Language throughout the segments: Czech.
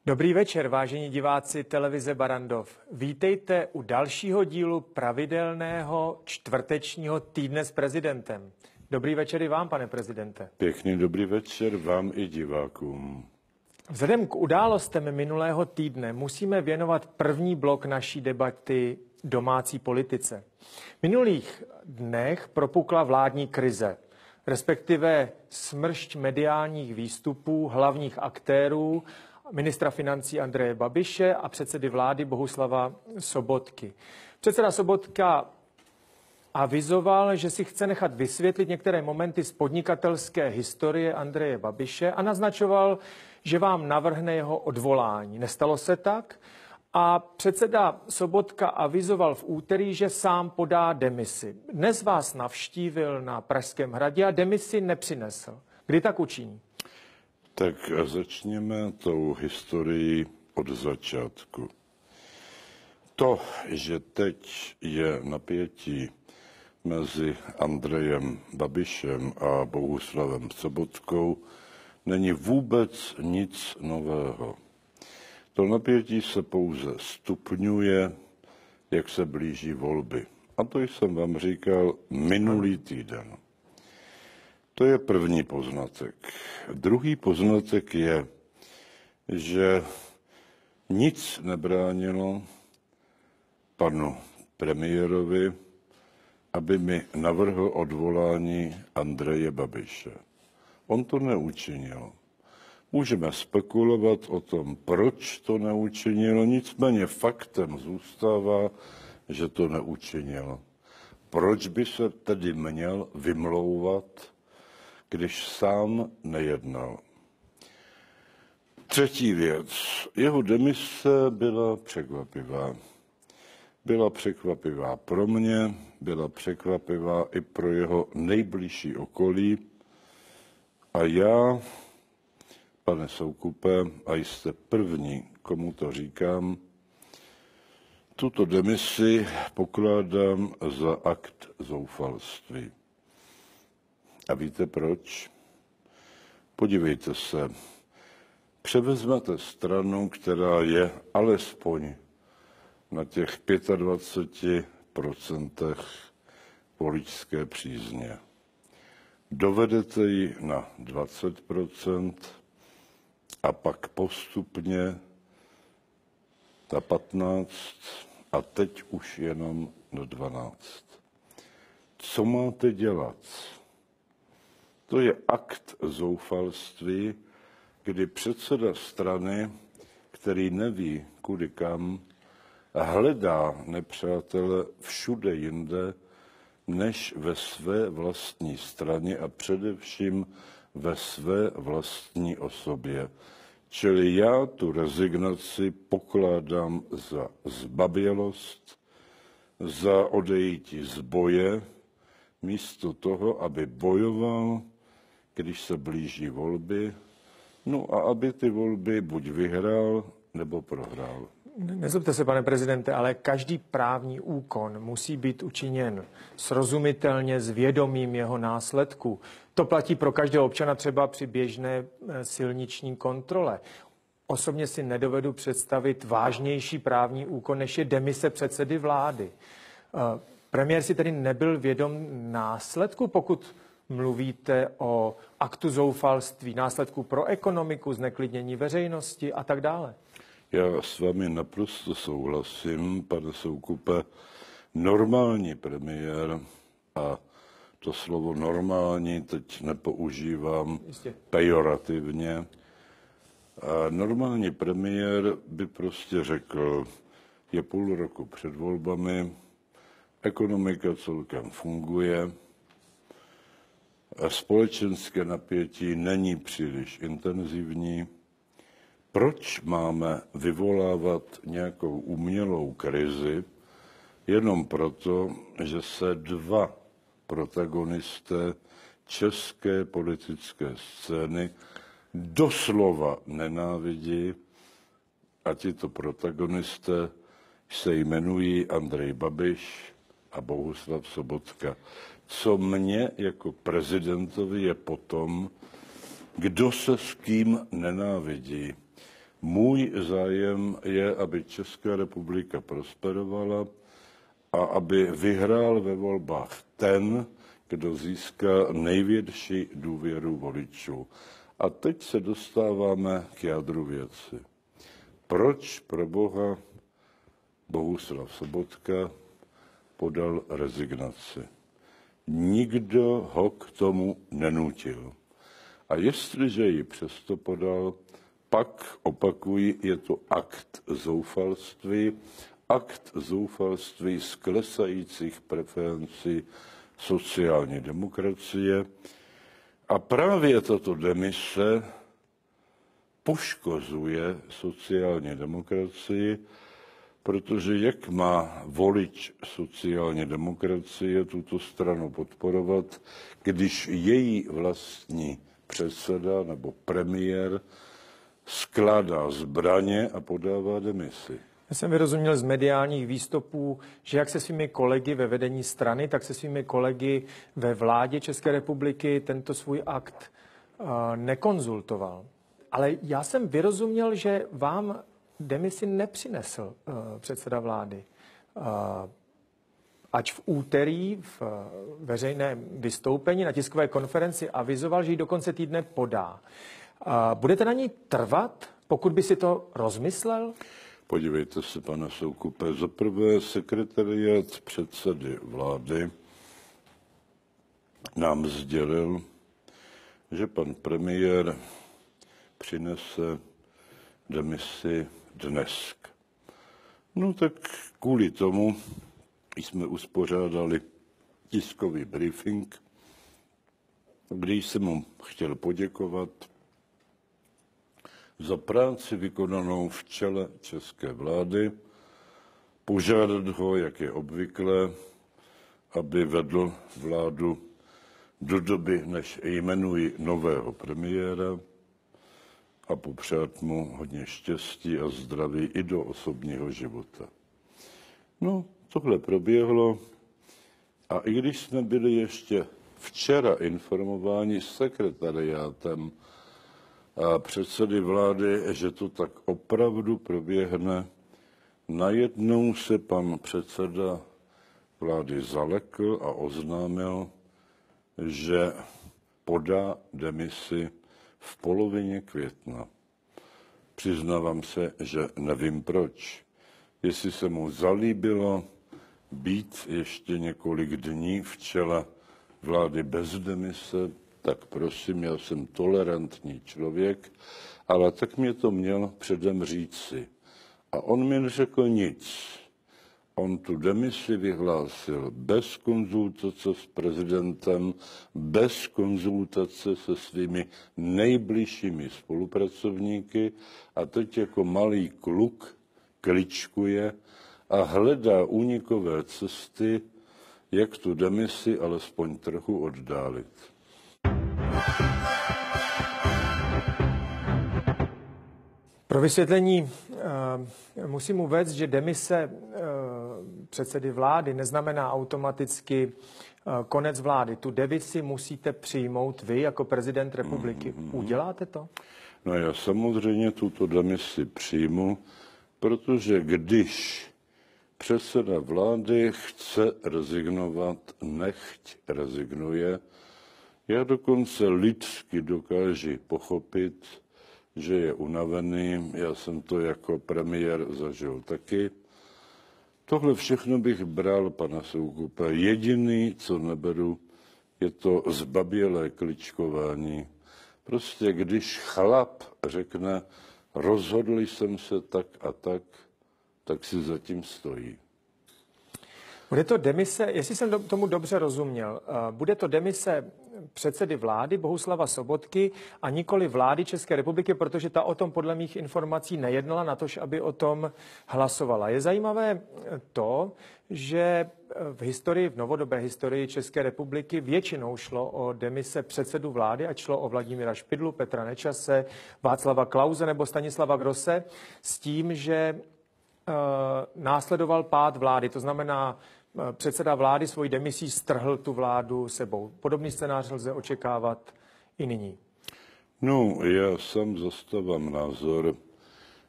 Dobrý večer, vážení diváci televize Barrandov. Vítejte u dalšího dílu pravidelného čtvrtečního týdne s prezidentem. Dobrý večer i vám, pane prezidente. Pěkný dobrý večer vám i divákům. Vzhledem k událostem minulého týdne musíme věnovat první blok naší debaty domácí politice. V minulých dnech propukla vládní krize, respektive smršť mediálních výstupů hlavních aktérů, ministra financí Andreje Babiše a předsedy vlády Bohuslava Sobotky. Předseda Sobotka avizoval, že si chce nechat vysvětlit některé momenty z podnikatelské historie Andreje Babiše a naznačoval, že vám navrhne jeho odvolání. Nestalo se tak a předseda Sobotka avizoval v úterý, že sám podá demisi. Dnes vás navštívil na Pražském hradě a demisi nepřinesl. Kdy tak učiní? Tak začněme tou historií od začátku. To, že teď je napětí mezi Andrejem Babišem a Bohuslavem Sobotkou, není vůbec nic nového. To napětí se pouze stupňuje, jak se blíží volby. A to jsem vám říkal minulý týden. To je první poznatek. Druhý poznatek je, že nic nebránilo panu premiérovi, aby mi navrhl odvolání Andreje Babiše. On to neučinil. Můžeme spekulovat o tom, proč to neučinilo, nicméně faktem zůstává, že to neučinil. Proč by se tedy měl vymlouvat, když sám nejednal? Třetí věc. Jeho demise byla překvapivá. Byla překvapivá pro mě, byla překvapivá i pro jeho nejbližší okolí. A já, pane Soukupe, a jste první, komu to říkám, tuto demisi pokládám za akt zoufalství. A víte proč? Podívejte se, převezmete stranu, která je alespoň na těch 25% voličské přízně. Dovedete ji na 20% a pak postupně na 15% a teď už jenom na 12%. Co máte dělat? To je akt zoufalství, kdy předseda strany, který neví kudy kam, hledá nepřátele všude jinde, než ve své vlastní straně a především ve své vlastní osobě. Čili já tu rezignaci pokládám za zbabělost, za odejítí z boje, místo toho, aby bojoval, když se blíží volby, no a aby ty volby buď vyhrál, nebo prohrál. Nezlobte se, pane prezidente, ale každý právní úkon musí být učiněn srozumitelně s vědomím jeho následku. To platí pro každého občana třeba při běžné silniční kontrole. Osobně si nedovedu představit vážnější právní úkon, než je demise předsedy vlády. Premiér si tedy nebyl vědom následku, pokud mluvíte o aktu zoufalství, následku pro ekonomiku, zneklidnění veřejnosti a tak dále. Já s vámi naprosto souhlasím, pane Soukupe. Normální premiér, a to slovo normální teď nepoužívám pejorativně, a normální premiér by prostě řekl, je půl roku před volbami, ekonomika celkem funguje, a společenské napětí není příliš intenzivní. Proč máme vyvolávat nějakou umělou krizi jenom proto, že se dva protagonisté české politické scény doslova nenávidí a tito protagonisté se jmenují Andrej Babiš a Bohuslav Sobotka. Co mě jako prezidentovi je potom, kdo se s kým nenávidí. Můj zájem je, aby Česká republika prosperovala a aby vyhrál ve volbách ten, kdo získá největší důvěru voličů. A teď se dostáváme k jádru věci. Proč pro Boha Bohuslav Sobotka podal rezignaci? Nikdo ho k tomu nenutil. A jestliže ji přesto podal, pak opakuji, je to akt zoufalství z klesajících preferencí sociální demokracie. A právě tato demise poškozuje sociální demokracii, protože jak má volič sociální demokracie tuto stranu podporovat, když její vlastní předseda nebo premiér skládá zbraně a podává demisi. Já jsem vyrozuměl z mediálních výstupů, že jak se svými kolegy ve vedení strany, tak se svými kolegy ve vládě České republiky tento svůj akt nekonzultoval. Ale já jsem vyrozuměl, že vám demisi nepřinesl předseda vlády. Ač v úterý v veřejném vystoupení na tiskové konferenci avizoval, že ji do konce týdne podá. Budete na ní trvat, pokud by si to rozmyslel? Podívejte se, pane Soukupe, za prvé sekretariát předsedy vlády nám sdělil, že pan premiér přinese demisi dnes. No tak kvůli tomu jsme uspořádali tiskový briefing, když jsem mu chtěl poděkovat za práci vykonanou v čele české vlády, požádat ho, jak je obvyklé, aby vedl vládu do doby, než jmenuji nového premiéra, a popřát mu hodně štěstí a zdraví i do osobního života. No, tohle proběhlo a i když jsme byli ještě včera informováni sekretariátem a předsedy vlády, že to tak opravdu proběhne, najednou se pan předseda vlády zalekl a oznámil, že podá demisi v polovině května. Přiznávám se, že nevím proč. Jestli se mu zalíbilo být ještě několik dní v čele vlády bez demise, tak prosím, já jsem tolerantní člověk, ale tak mě to měl předem říci. A on mi neřekl nic. On tu demisi vyhlásil bez konzultace s prezidentem, bez konzultace se svými nejbližšími spolupracovníky a teď jako malý kluk kličkuje a hledá únikové cesty, jak tu demisi alespoň trochu oddálit. Pro vysvětlení musím uvést, že demise předsedy vlády neznamená automaticky konec vlády. Tu demisi musíte přijmout vy jako prezident republiky. Uděláte to? No já samozřejmě tuto demisi přijmu, protože když předseda vlády chce rezignovat, nechť rezignuje. Já dokonce lidsky dokážu pochopit, že je unavený. Já jsem to jako premiér zažil taky. Tohle všechno bych bral, pana Soukupe. Jediný, co neberu, je to zbabělé kličkování. Prostě když chlap řekne, rozhodl jsem se tak a tak si zatím stojí. Bude to demise, jestli jsem tomu dobře rozuměl, bude to demise předsedy vlády Bohuslava Sobotky a nikoli vlády České republiky, protože ta o tom podle mých informací nejednala, natož aby o tom hlasovala. Je zajímavé to, že v novodobé historii České republiky většinou šlo o demise předsedu vlády, ať šlo o Vladimíra Špidlu, Petra Nečase, Václava Klause nebo Stanislava Grosse, s tím, že následoval pád vlády. To znamená, předseda vlády svojí demisí strhl tu vládu sebou. Podobný scénář lze očekávat i nyní. No, já sám zastávám názor,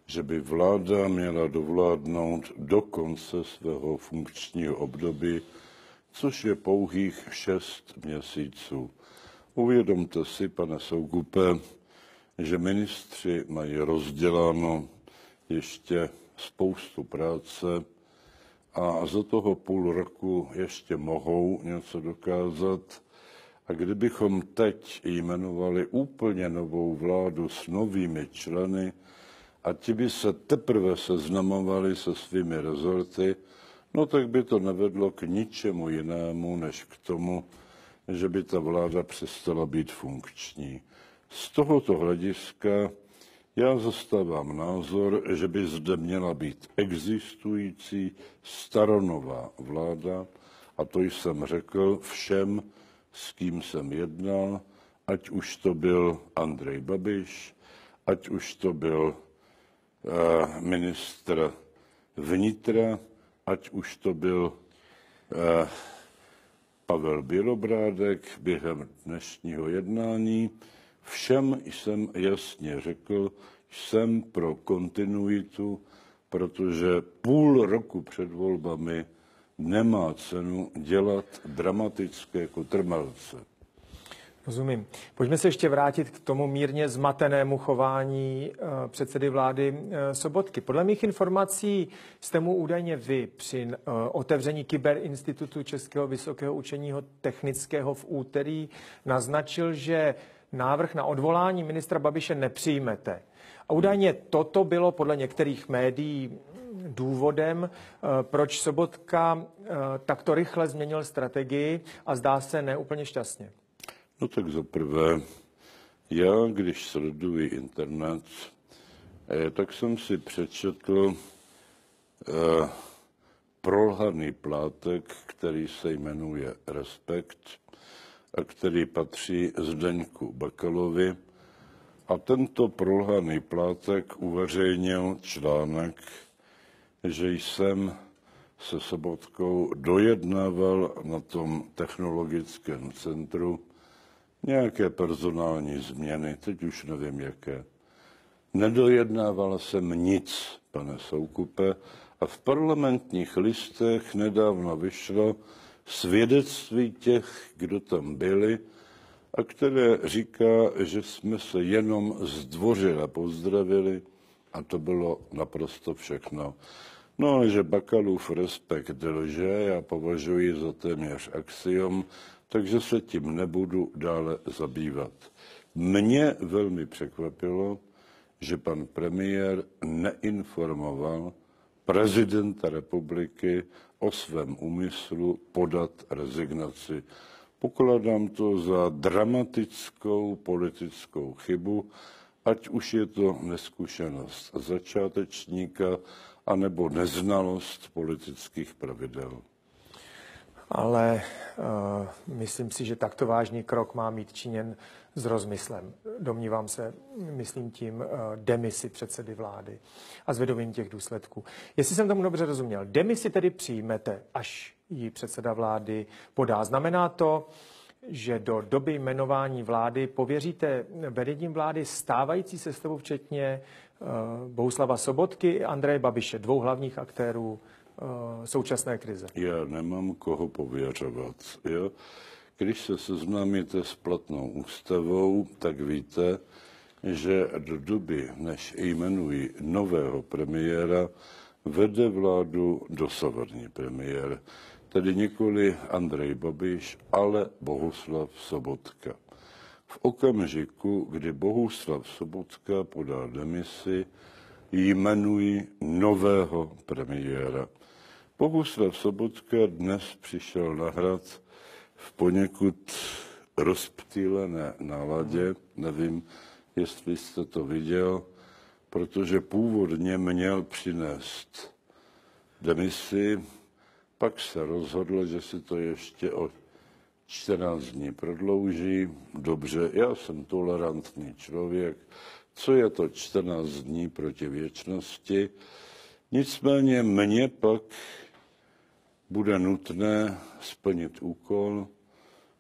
že by vláda měla dovládnout do konce svého funkčního období, což je pouhých 6 měsíců. Uvědomte si, pane Soukupe, že ministři mají rozděláno ještě spoustu práce a za toho půl roku ještě mohou něco dokázat. A kdybychom teď jmenovali úplně novou vládu s novými členy a ti by se teprve seznamovali se svými rezorty, no tak by to nevedlo k ničemu jinému, než k tomu, že by ta vláda přestala být funkční. Z tohoto hlediska já zastávám názor, že by zde měla být existující staronová vláda, a to jsem řekl všem, s kým jsem jednal, ať už to byl Andrej Babiš, ať už to byl ministr vnitra, ať už to byl Pavel Bělobrádek během dnešního jednání. Všem jsem jasně řekl, jsem pro kontinuitu, protože půl roku před volbami nemá cenu dělat dramatické kotrmelce. Rozumím. Pojďme se ještě vrátit k tomu mírně zmatenému chování předsedy vlády Sobotky. Podle mých informací jste mu údajně vy při otevření Kyberinstitutu Českého vysokého učeního technického v úterý naznačil, že návrh na odvolání ministra Babiše nepřijmete. A údajně toto bylo podle některých médií důvodem, proč Sobotka takto rychle změnil strategii a zdá se neúplně šťastně. No tak za prvé, já když sleduji internet, tak jsem si přečetl prolhaný plátek, který se jmenuje Respekt a který patří Zdeňku Bakalovi. A tento prolhaný plátek uveřejnil článek, že jsem se Sobotkou dojednával na tom technologickém centru nějaké personální změny, teď už nevím jaké. Nedojednával jsem nic, pane Soukupe, a v Parlamentních listech nedávno vyšlo svědectví těch, kdo tam byli, a které říká, že jsme se jenom zdvořile pozdravili a to bylo naprosto všechno. No ale že Bakalův respekt lže, já považuji za téměř axiom, takže se tím nebudu dále zabývat. Mě velmi překvapilo, že pan premiér neinformoval prezidenta republiky o svém úmyslu podat rezignaci. Pokládám to za dramatickou politickou chybu, ať už je to neskušenost začátečníka, anebo neznalost politických pravidel. Ale myslím si, že takto vážný krok má mít činěn s rozmyslem. Domnívám se, myslím tím demisi předsedy vlády a s vědomím těch důsledků. Jestli jsem tomu dobře rozuměl, demisi tedy přijmete, až ji předseda vlády podá. Znamená to, že do doby jmenování vlády pověříte vedením vlády stávající sestavu, včetně Bohuslava Sobotky a Andreje Babiše, dvou hlavních aktérů současné krize. Já nemám koho pověřovat. Jo? Když se seznámíte s platnou ústavou, tak víte, že do doby, než jmenují nového premiéra, vede vládu dosavadní premiér. Tedy nikoli Andrej Babiš, ale Bohuslav Sobotka. V okamžiku, kdy Bohuslav Sobotka podá demisi, jmenují nového premiéra. Bohuslav Sobotka dnes přišel na Hrad v poněkud rozptýlené náladě. Nevím, jestli jste to viděl, protože původně měl přinést demisi, pak se rozhodl, že si to ještě o 14 dní prodlouží. Dobře, já jsem tolerantní člověk. Co je to 14 dní proti věčnosti? Nicméně mně pak bude nutné splnit úkol,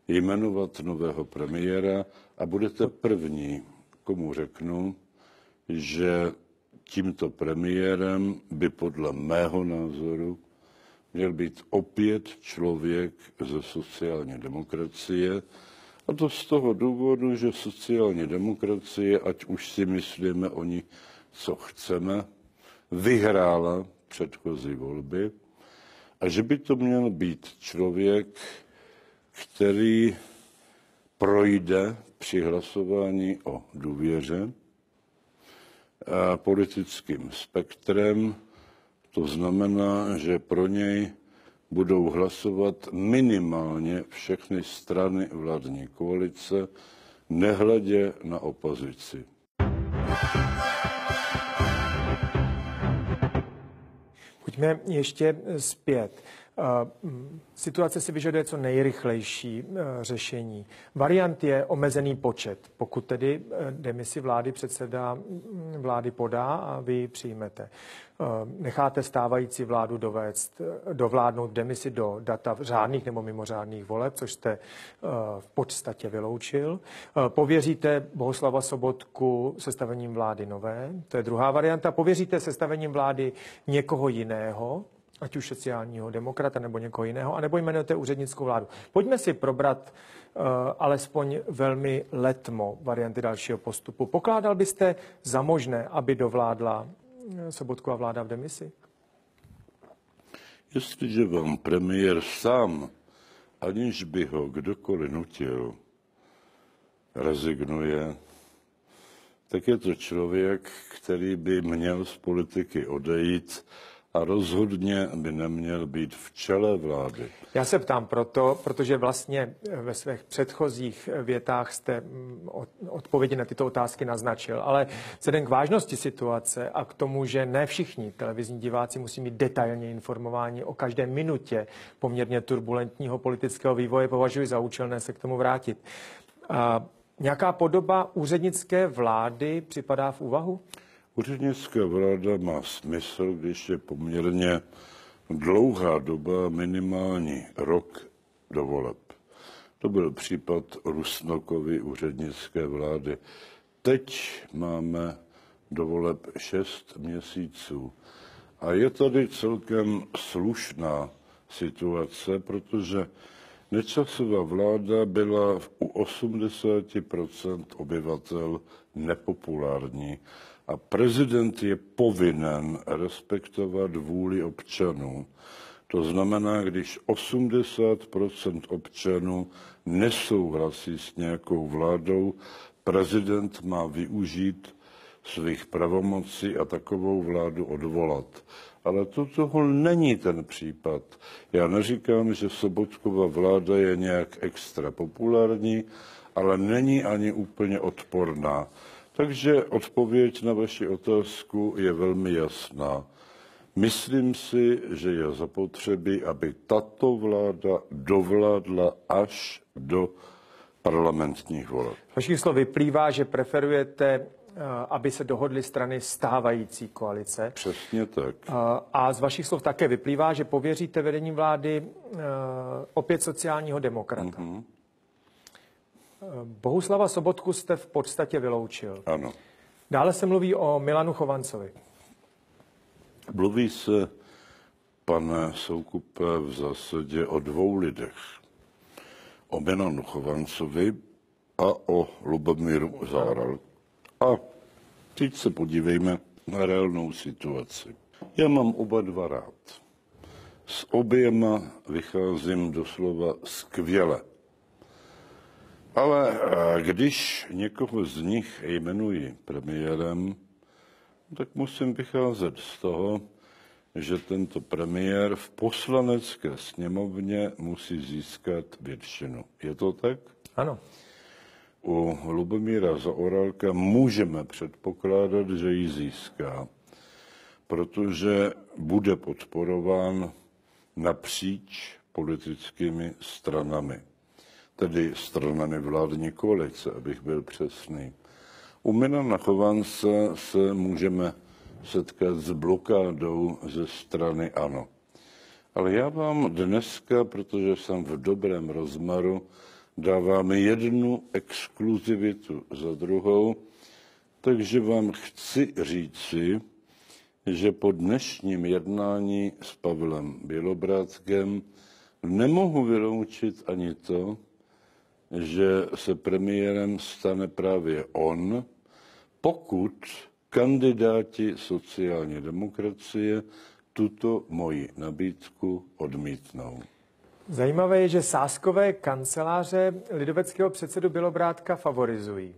jmenovat nového premiéra a budete první, komu řeknu, že tímto premiérem by podle mého názoru měl být opět člověk ze sociální demokracie. A to z toho důvodu, že sociální demokracie, ať už si myslíme o ní, co chceme, vyhrála předchozí volby a že by to měl být člověk, který projde při hlasování o důvěře politickým spektrem. To znamená, že pro něj budou hlasovat minimálně všechny strany vládní koalice, nehledě na opozici. Pojďme ještě zpět. Situace si vyžaduje co nejrychlejší řešení. Variant je omezený počet, pokud tedy demisi vlády předseda vlády podá a vy ji přijmete. Necháte stávající vládu dovládnout v demisi do data řádných nebo mimořádných voleb, což jste v podstatě vyloučil. Pověříte Bohuslava Sobotku sestavením vlády nové, to je druhá varianta. Pověříte sestavením vlády někoho jiného, ať už sociálního demokrata nebo někoho jiného, anebo jmenujete úřednickou vládu. Pojďme si probrat alespoň velmi letmo varianty dalšího postupu. Pokládal byste za možné, aby dovládla Sobotkova vláda v demisi? Jestliže vám premiér sám, aniž by ho kdokoliv nutil, rezignuje, tak je to člověk, který by měl z politiky odejít a rozhodně by neměl být v čele vlády. Já se ptám proto, protože vlastně ve svých předchozích větách jste odpovědi na tyto otázky naznačil, ale vzhledem k vážnosti situace a k tomu, že ne všichni televizní diváci musí mít detailně informování o každé minutě poměrně turbulentního politického vývoje, považuji za účelné se k tomu vrátit. Nějaká podoba úřednické vlády připadá v úvahu? Úřednická vláda má smysl, když je poměrně dlouhá doba, minimální rok do voleb. To byl případ Rusnokovy úřednické vlády. Teď máme do voleb 6 měsíců. A je tady celkem slušná situace, protože Nečasova vláda byla u 80% obyvatel nepopulární a prezident je povinen respektovat vůli občanů. To znamená, když 80% občanů nesouhlasí s nějakou vládou, prezident má využít svých pravomocí a takovou vládu odvolat. Ale toho není ten případ. Já neříkám, že Sobotkova vláda je nějak extra populární, ale není ani úplně odporná. Takže odpověď na vaši otázku je velmi jasná. Myslím si, že je zapotřebí, aby tato vláda dovládla až do parlamentních voleb. Z vašich slov vyplývá, že preferujete, aby se dohodly strany stávající koalice. Přesně tak. A z vašich slov také vyplývá, že pověříte vedením vlády opět sociálního demokrata. Mm-hmm. Bohuslava Sobotku jste v podstatě vyloučil. Ano. Dále se mluví o Milanu Chovancovi. Mluví se, pane Soukupe, v zásadě o dvou lidech. O Milanu Chovancovi a o Lubomíru Zaorálkovi. A teď se podívejme na reálnou situaci. Já mám oba dva rád. S oběma vycházím doslova skvěle. Ale když někoho z nich jmenuji premiérem, tak musím vycházet z toho, že tento premiér v poslanecké sněmovně musí získat většinu. Je to tak? Ano. U Lubomíra Zaorálka můžeme předpokládat, že ji získá, protože bude podporován napříč politickými stranami, tedy stranami vládní koalice, abych byl přesný. U Milana Chovance se můžeme setkat s blokádou ze strany ANO. Ale já vám dneska, protože jsem v dobrém rozmaru, dávám jednu exkluzivitu za druhou, takže vám chci říci, že po dnešním jednání s Pavlem Bělobrádkem nemohu vyloučit ani to, že se premiérem stane právě on, pokud kandidáti sociální demokracie tuto moji nabídku odmítnou. Zajímavé je, že sázkové kanceláře lidoveckého předsedu Bělobrádka favorizují.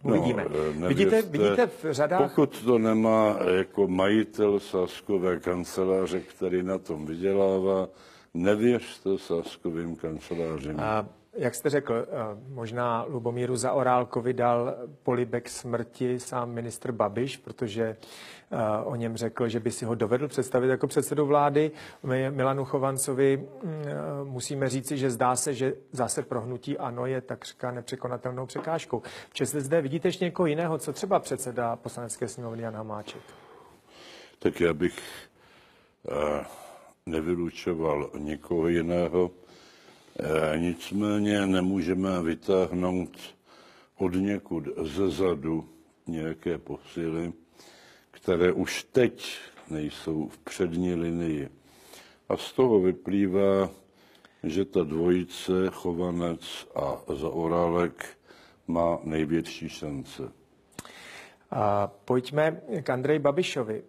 Uvidíme. No, vidíte v řadách... Pokud to nemá jako majitel sázkové kanceláře, který na tom vydělává, nevěřte sázkovým kancelářím. Jak jste řekl, možná Lubomíru Zaorálkovi dal polibek smrti sám ministr Babiš, protože o něm řekl, že by si ho dovedl představit jako předsedu vlády. Milanu Chovancovi musíme říci, že zdá se, že zase pro hnutí ANO je takřka nepřekonatelnou překážkou. V Čese zde vidíte ještě někoho jiného, co třeba předseda Poslanecké sněmovny Jan Hamáček? Tak já bych nevylučoval nikoho jiného. Nicméně nemůžeme vytáhnout od někud zezadu nějaké posily, které už teď nejsou v přední linii. A z toho vyplývá, že ta dvojice Chovanec a Zaorálek má největší šance. Pojďme k Andreji Babišovi.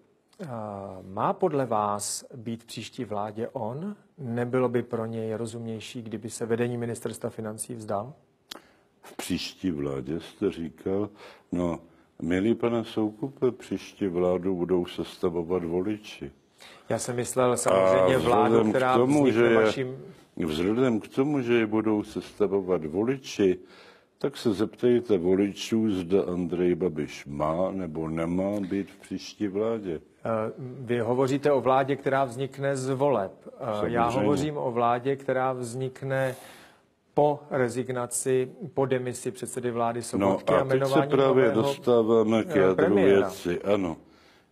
Má podle vás být v příští vládě on? Nebylo by pro něj rozumnější, kdyby se vedení ministerstva financí vzdal? V příští vládě jste říkal, no, milý pane Soukupe, příští vládu budou sestavovat voliči. Já jsem myslel samozřejmě vládu, která vznikne vaším... Vzhledem k tomu, že je budou sestavovat voliči, tak se zeptejte voličů, zda Andrej Babiš má nebo nemá být v příští vládě. Vy hovoříte o vládě, která vznikne z voleb. Samozřejmě. Já hovořím o vládě, která vznikne po rezignaci, po demisi předsedy vlády Sobotky a jmenování teď se právě dostáváme k jádru věci. Ano,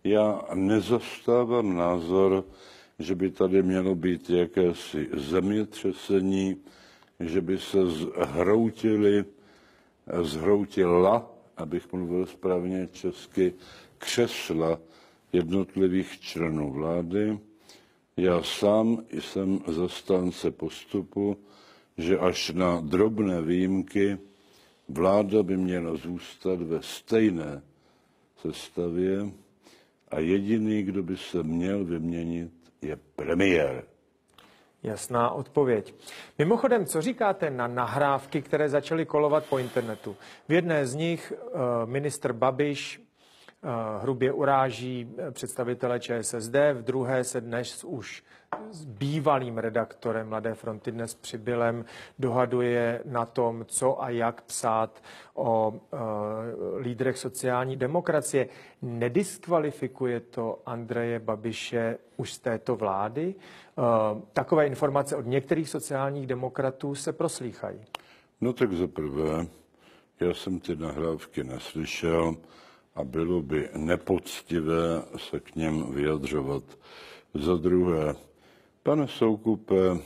já nezastávám názor, že by tady mělo být jakési zemětřesení, že by se zhroutila, abych mluvil správně česky, křesla jednotlivých členů vlády. Já sám jsem zastánce postupu, že až na drobné výjimky vláda by měla zůstat ve stejné sestavě a jediný, kdo by se měl vyměnit, je premiér. Jasná odpověď. Mimochodem, co říkáte na nahrávky, které začaly kolovat po internetu? V jedné z nich ministr Babiš hrubě uráží představitele ČSSD, v druhé se dnes už s bývalým redaktorem Mladé fronty Dnes Přibylem dohaduje na tom, co a jak psát o lídrech sociální demokracie. Nediskvalifikuje to Andreje Babiše už z této vlády? Takové informace od některých sociálních demokratů se proslýchají. No tak za prvé, já jsem ty nahrávky neslyšel a bylo by nepoctivé se k něm vyjadřovat. Za druhé, pane Soukupe,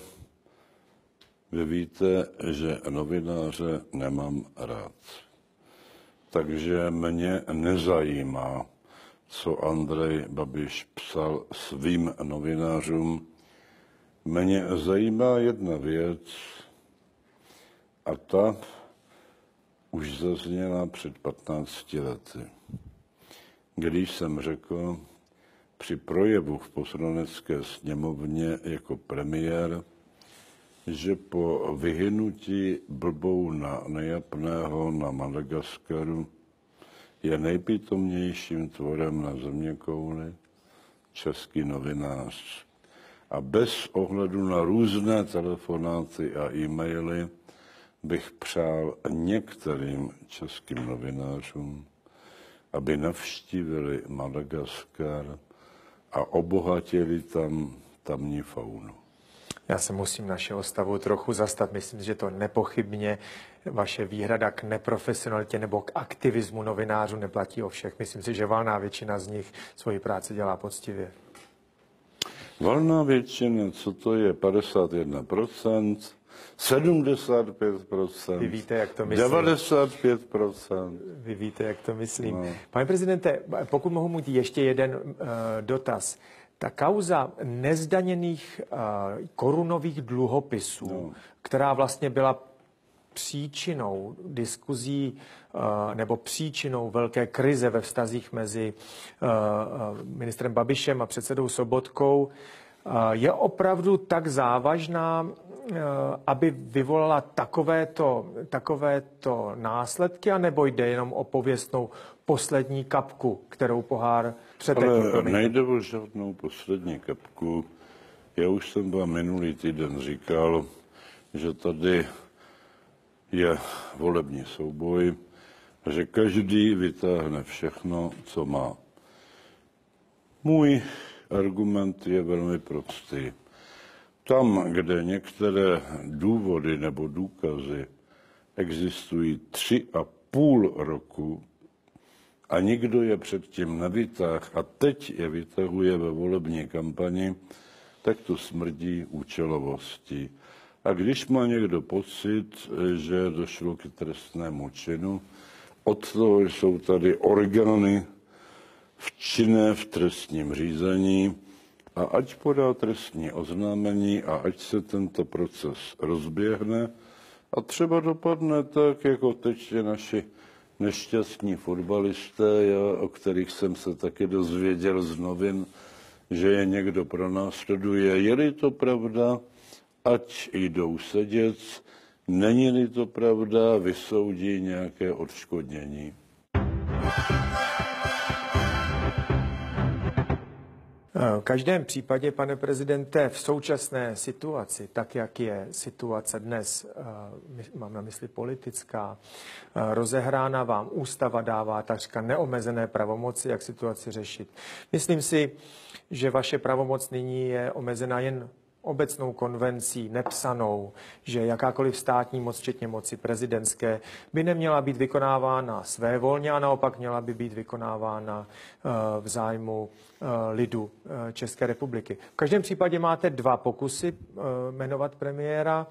vy víte, že novináře nemám rád. Takže mě nezajímá, co Andrej Babiš psal svým novinářům. Mě zajímá jedna věc a ta už zazněla před 15 lety, když jsem řekl při projevu v Poslanecké sněmovně jako premiér, že po vyhynutí blbouna nejapného na Madagaskaru je nejpitomnějším tvorem na zeměkouli český novinář. A bez ohledu na různé telefonáty a e-maily bych přál některým českým novinářům, aby navštívili Madagaskar a obohatili tam tamní faunu. Já se musím našeho stavu trochu zastat. Myslím, že to nepochybně vaše výhrada k neprofesionalitě nebo k aktivismu novinářů neplatí o všech. Myslím si, že valná většina z nich svoji práci dělá poctivě. Valná většina, co to je 51%, 75%. Vy víte, jak to myslím. 95%. Vy víte, jak to myslím. No. Pane prezidente, pokud mohu mít ještě jeden dotaz. Ta kauza nezdaněných korunových dluhopisů, která vlastně byla příčinou diskuzí nebo příčinou velké krize ve vztazích mezi ministrem Babišem a předsedou Sobotkou, je opravdu tak závažná, aby vyvolala takovéto následky, anebo jde jenom o pověstnou poslední kapku, kterou pohár přetekl? Ale nejde o žádnou poslední kapku. Já už jsem vám minulý týden říkal, že tady je volební souboj, že každý vytáhne všechno, co má. Můj argument je velmi prostý. Tam, kde některé důvody nebo důkazy existují 3,5 roku a nikdo je předtím nevytáhl a teď je vytahuje ve volební kampani, tak to smrdí účelovostí. A když má někdo pocit, že došlo k trestnému činu, od toho jsou tady orgány činné v trestním řízení a ať podá trestní oznámení a ať se tento proces rozběhne a třeba dopadne tak, jako teď naši nešťastní fotbalisté, o kterých jsem se taky dozvěděl z novin, že je někdo pronásleduje. Je-li to pravda, ať jdou sedět, není-li to pravda, vysoudí nějaké odškodnění. V každém případě, pane prezidente, v současné situaci, tak jak je situace dnes, mám na mysli politická, rozehrána, vám ústava dává takřka neomezené pravomoci, jak situaci řešit. Myslím si, že vaše pravomoc nyní je omezena jen obecnou konvencí nepsanou, že jakákoliv státní moc, včetně moci prezidentské, by neměla být vykonávána svévolně a naopak měla by být vykonávána v zájmu lidu České republiky. V každém případě máte 2 pokusy jmenovat premiéra.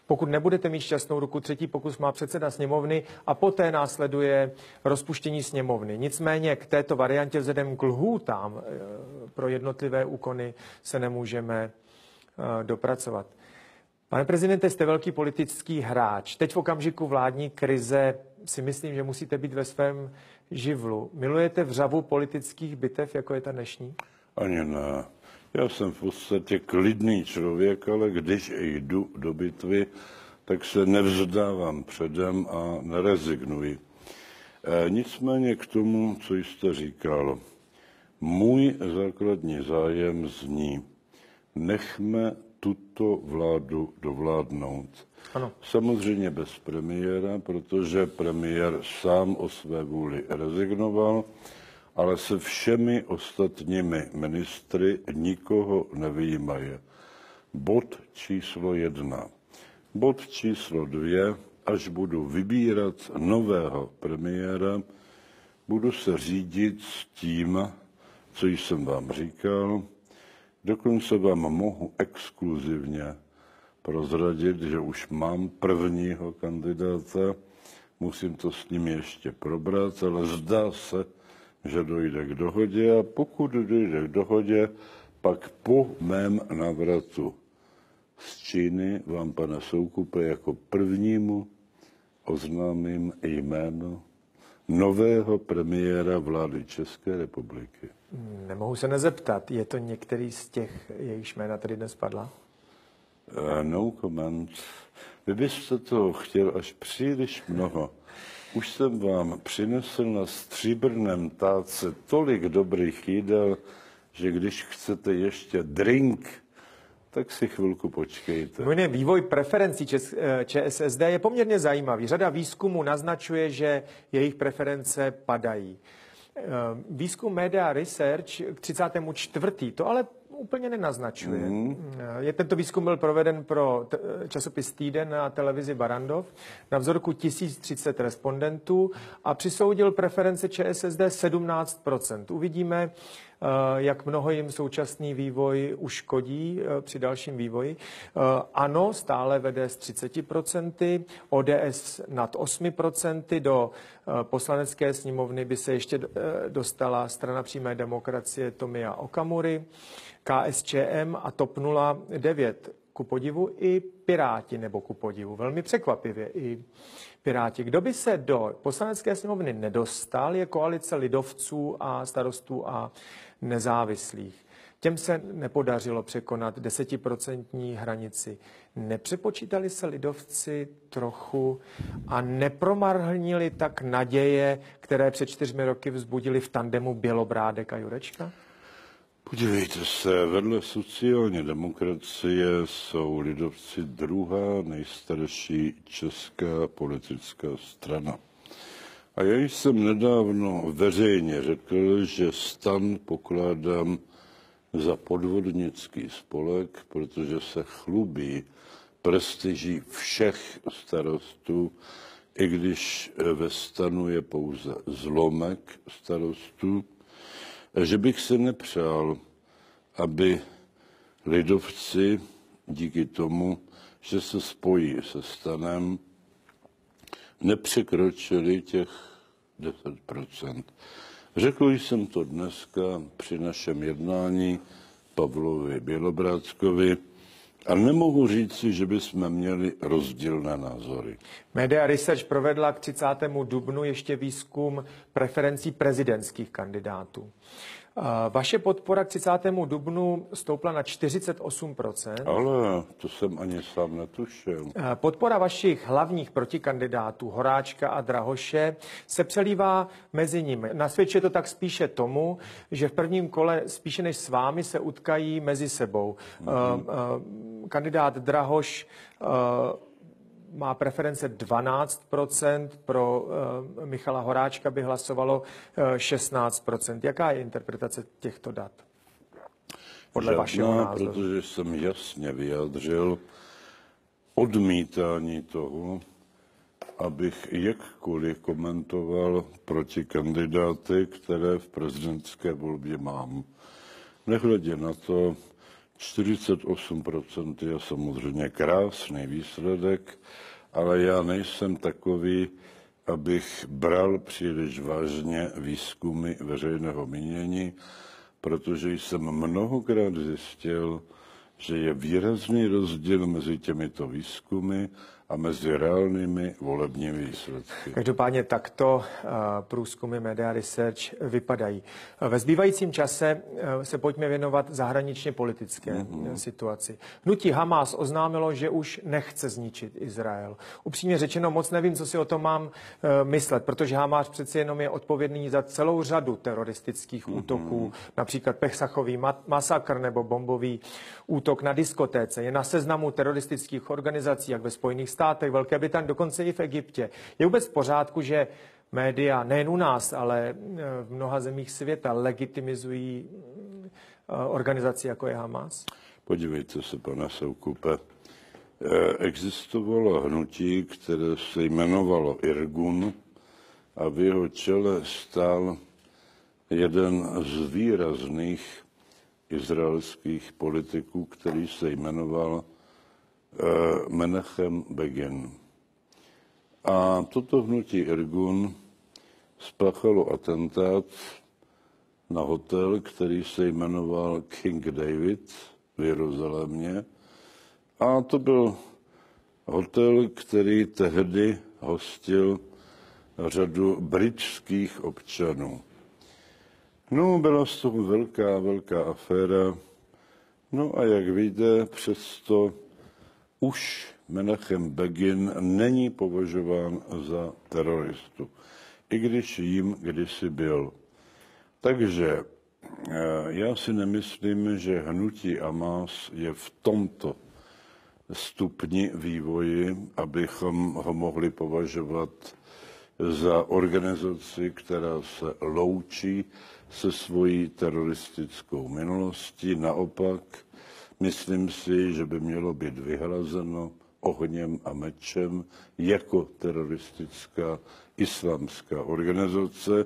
Pokud nebudete mít šťastnou ruku, 3. pokus má předseda sněmovny a poté následuje rozpuštění sněmovny. Nicméně k této variantě vzhledem k lhůtám pro jednotlivé úkony se nemůžeme dopracovat. Pane prezidente, jste velký politický hráč. Teď v okamžiku vládní krize si myslím, že musíte být ve svém živlu. Milujete vřavu politických bitev, jako je ta dnešní? Ani ne. Já jsem v podstatě klidný člověk, ale když jdu do bitvy, tak se nevzdávám předem a nerezignuji. Nicméně k tomu, co jste říkal, můj základní zájem zní: nechme tuto vládu dovládnout. Ano. Samozřejmě bez premiéra, protože premiér sám o své vůli rezignoval, ale se všemi ostatními ministry nikoho nevyjímají. Bod číslo 1. Bod číslo 2. Až budu vybírat nového premiéra, budu se řídit s tím, co jsem vám říkal. Dokonce vám mohu exkluzivně prozradit, že už mám prvního kandidáta. Musím to s ním ještě probrat, ale zdá se, že dojde k dohodě a pokud dojde k dohodě, pak po mém návratu z Číny vám, pane Soukupe, jako prvnímu oznámím jméno nového premiéra vlády České republiky. Nemohu se nezeptat, je to některý z těch, jejichž jména tady dnes padla? No comment. Vy byste toho chtěl až příliš mnoho. Už jsem vám přinesl na stříbrném táce tolik dobrých jídel, že když chcete ještě drink, tak si chvilku počkejte. Vývoj preferencí ČSSD je poměrně zajímavý. Řada výzkumů naznačuje, že jejich preference padají. Výzkum Media Research k 34. to ale úplně nenaznačuje. Tento výzkum byl proveden pro časopis Týden a televizi Barrandov na vzorku 1030 respondentů a přisoudil preference ČSSD 17%. Uvidíme, jak mnoho jim současný vývoj uškodí při dalším vývoji. ANO stále vede s 30%, ODS nad 8%, do poslanecké sněmovny by se ještě dostala strana přímé demokracie Tomia Okamury, KSČM a TOP 09. Ku podivu i Piráti, nebo ku podivu, velmi překvapivě i Piráti. Kdo by se do poslanecké sněmovny nedostal, je koalice lidovců a starostů a nezávislých. Těm se nepodařilo překonat 10% hranici. Nepřepočítali se lidovci trochu a nepromarhnili tak naděje, které před 4 roky vzbudili v tandemu Bělobrádek a Jurečka? Podívejte se, vedle sociální demokracie jsou lidovci druhá nejstarší česká politická strana. A já jsem nedávno veřejně řekl, že STAN pokládám za podvodnický spolek, protože se chlubí prestiží všech starostů, i když ve STANu je pouze zlomek starostů, že bych si nepřál, aby lidovci díky tomu, že se spojí se STANem, nepřekročili těch 10%. Řekl jsem to dneska při našem jednání Pavlovi Bělobrádkovi a nemohu říci, že bychom měli rozdílné názory. Media Research provedla k 30. dubnu ještě výzkum preferencí prezidentských kandidátů. Vaše podpora k 30. dubnu stoupla na 48%. Ale to jsem ani sám netušil. Podpora vašich hlavních protikandidátů Horáčka a Drahoše se přelívá mezi nimi. Nasvědčuje to tak spíše tomu, že v prvním kole spíše než s vámi se utkají mezi sebou. Kandidát Drahoš má preference 12%, pro Michala Horáčka by hlasovalo 16%. Jaká je interpretace těchto dat? Podle vašeho názoru. Protože jsem jasně vyjádřil odmítání toho, abych jakkoliv komentoval proti kandidáty, které v prezidentské volbě mám. Nehledě na to, 48% je samozřejmě krásný výsledek, ale já nejsem takový, abych bral příliš vážně výzkumy veřejného mínění, protože jsem mnohokrát zjistil, že je výrazný rozdíl mezi těmito výzkumy a mezi reálnými volebními výsledky. Každopádně takto průzkumy Media Research vypadají. Ve zbývajícím čase se pojďme věnovat zahraničně politické situaci. Hnutí Hamas oznámilo, že už nechce zničit Izrael. Upřímně řečeno, moc nevím, co si o tom mám myslet, protože Hamas přeci jenom je odpovědný za celou řadu teroristických útoků, například Pechsachový masakr nebo bombový útok na diskotéce. Je na seznamu teroristických organizací, jak ve Spojených státech, Velké Británii, dokonce i v Egyptě. Je vůbec v pořádku, že média, nejen u nás, ale v mnoha zemích světa, legitimizují organizaci, jako je Hamas? Podívejte se, pane Soukupe, existovalo hnutí, které se jmenovalo Irgun a v jeho čele stál jeden z výrazných izraelských politiků, který se jmenoval Menachem Begin. A toto hnutí Irgun spáchalo atentát na hotel, který se jmenoval King David v Jeruzalémě. A to byl hotel, který tehdy hostil řadu britských občanů. No, byla z toho velká aféra. No a jak víte, přesto už Menachem Begin není považován za teroristu, i když jim kdysi byl. Takže já si nemyslím, že hnutí Hamas je v tomto stupni vývoji, abychom ho mohli považovat za organizaci, která se loučí se svojí teroristickou minulostí. Naopak, myslím si, že by mělo být vyhlazeno ohněm a mečem jako teroristická islámská organizace.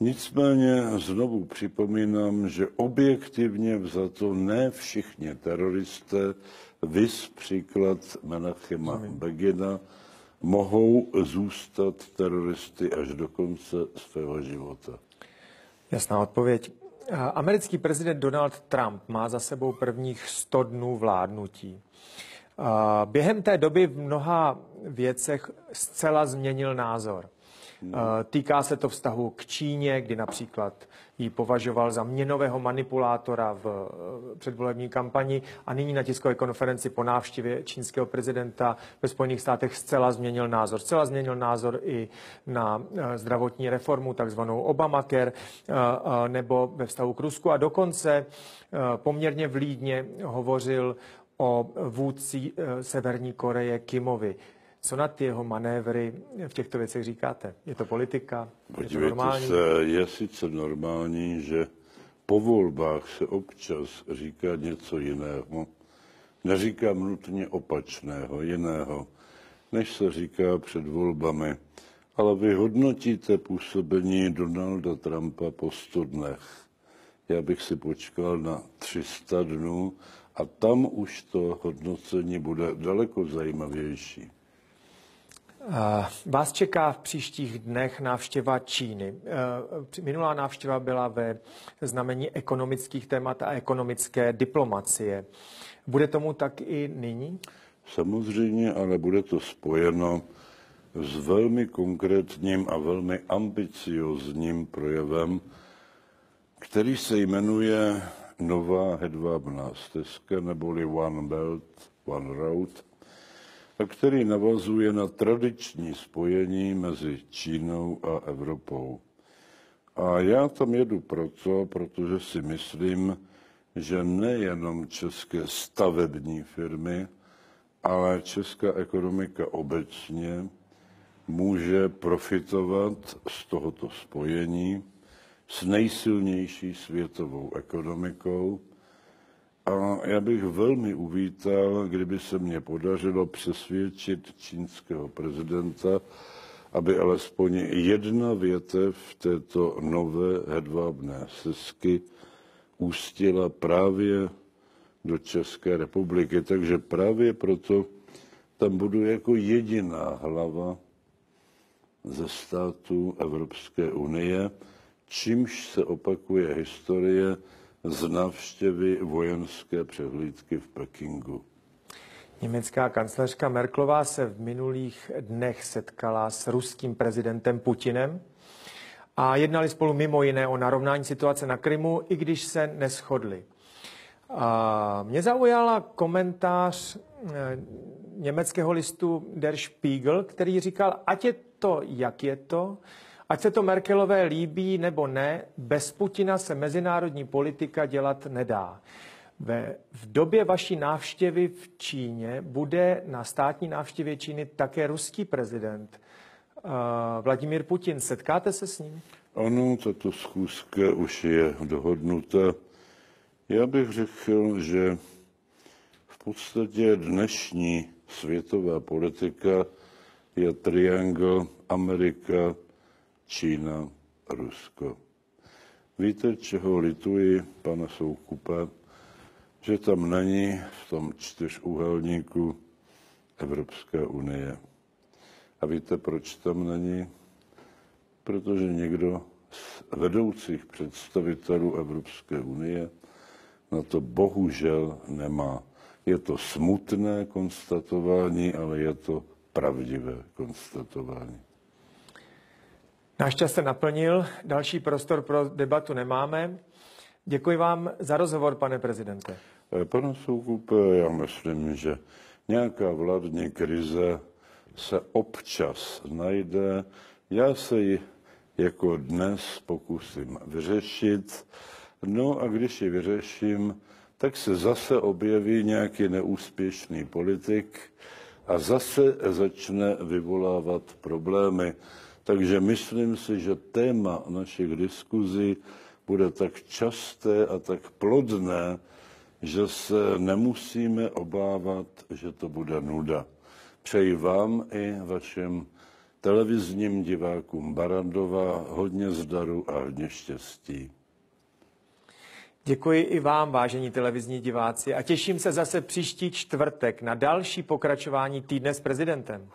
Nicméně znovu připomínám, že objektivně vzato ne všichni teroristé, viz příklad Menachema Begina, mohou zůstat teroristy až do konce svého života. Jasná odpověď. Americký prezident Donald Trump má za sebou prvních 100 dnů vládnutí. Během té doby v mnoha věcech zcela změnil názor. Týká se to vztahu k Číně, kdy například ji považoval za měnového manipulátora v předvolební kampani a nyní na tiskové konferenci po návštěvě čínského prezidenta ve Spojených státech zcela změnil názor. Zcela změnil názor i na zdravotní reformu, takzvanou Obamacare, nebo ve vztahu k Rusku a dokonce poměrně vlídně hovořil o vůdci Severní Koreje Kimovi. Co na ty jeho manévry v těchto věcech říkáte? Je to politika? Je to normální? Je sice normální, že po volbách se občas říká něco jiného. Neříkám nutně opačného, jiného, než se říká před volbami. Ale vy hodnotíte působení Donalda Trumpa po 100 dnech. Já bych si počkal na 300 dnů a tam už to hodnocení bude daleko zajímavější. Vás čeká v příštích dnech návštěva Číny. Minulá návštěva byla ve znamení ekonomických témat a ekonomické diplomacie. Bude tomu tak i nyní? Samozřejmě, ale bude to spojeno s velmi konkrétním a velmi ambiciozním projevem, který se jmenuje Nová hedvábná stezka, neboli One Belt, One Road, a který navazuje na tradiční spojení mezi Čínou a Evropou. A já tam jedu protože si myslím, že nejenom české stavební firmy, ale česká ekonomika obecně může profitovat z tohoto spojení s nejsilnější světovou ekonomikou. A já bych velmi uvítal, kdyby se mně podařilo přesvědčit čínského prezidenta, aby alespoň jedna větev této nové hedvábné stezky ústila právě do České republiky. Takže právě proto tam budu jako jediná hlava ze států Evropské unie, čímž se opakuje historie z návštěvy vojenské přehlídky v Pekingu. Německá kancléřka Merkelová se v minulých dnech setkala s ruským prezidentem Putinem a jednali spolu mimo jiné o narovnání situace na Krymu, i když se neshodli. Mě zaujala komentář německého listu Der Spiegel, který říkal, ať je to, jak je to, ať se to Merkelové líbí nebo ne, bez Putina se mezinárodní politika dělat nedá. V době vaší návštěvy v Číně bude na státní návštěvě Číny také ruský prezident Vladimír Putin. Setkáte se s ním? Ano, tato schůzka už je dohodnuta. Já bych řekl, že v podstatě dnešní světová politika je triangl Amerika, Čína, Rusko. Víte, čeho lituji, pane Soukupe, že tam není v tom čtyřúhelníku Evropská unie. A víte, proč tam není? Protože někdo z vedoucích představitelů Evropské unie na to bohužel nemá. Je to smutné konstatování, ale je to pravdivé konstatování. Náš čas se naplnil, další prostor pro debatu nemáme. Děkuji vám za rozhovor, pane prezidente. Pane Soukupe, já myslím, že nějaká vládní krize se občas najde. Já se ji jako dnes pokusím vyřešit. No a když ji vyřeším, tak se zase objeví nějaký neúspěšný politik a zase začne vyvolávat problémy. Takže myslím si, že téma našich diskuzí bude tak časté a tak plodné, že se nemusíme obávat, že to bude nuda. Přeji vám i vašim televizním divákům Barrandova hodně zdaru a hodně štěstí. Děkuji i vám, vážení televizní diváci, a těším se zase příští čtvrtek na další pokračování Týdne s prezidentem.